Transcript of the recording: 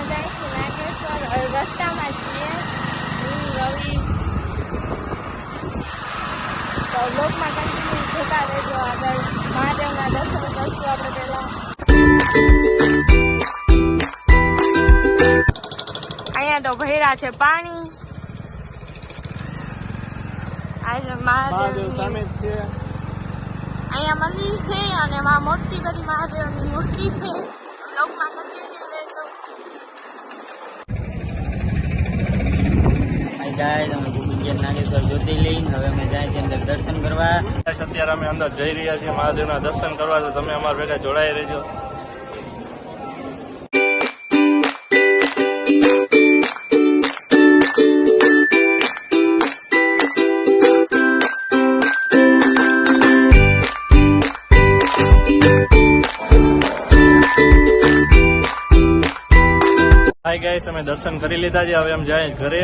જાય છે નાગેશ્વર રસ્તામાં છીએ હું રવિ તો બ્લોગમાં કન્ટિન્યુ જોતા રહેજો આગળ મહાદેવના દર્શન કરશું આપણે પહેલા અહીંયા તો ભર્યા છે પાણી આજે મહાદેવ સામે છે અહીંયા મંદિર છે અને માં મોટી બધી મહાદેવની મૂર્તિ છે લોકમાં કન્ટિન્યુ રહેજો ગાઈસ અમે ભૂમિ ગયા નાગેશ્વર જ્યોતિર્લિંગ હવે અમે જાય છે અંદર દર્શન કરવા અત્યારે અમે અંદર જઈ રહ્યા છીએ મહાદેવના દર્શન કરવા તો તમે અમારા ભેગા જોડાઈ રહેજો હાય ગાઈસ અમે દર્શન કરી લીધા છે હવે અમે જાય ઘરે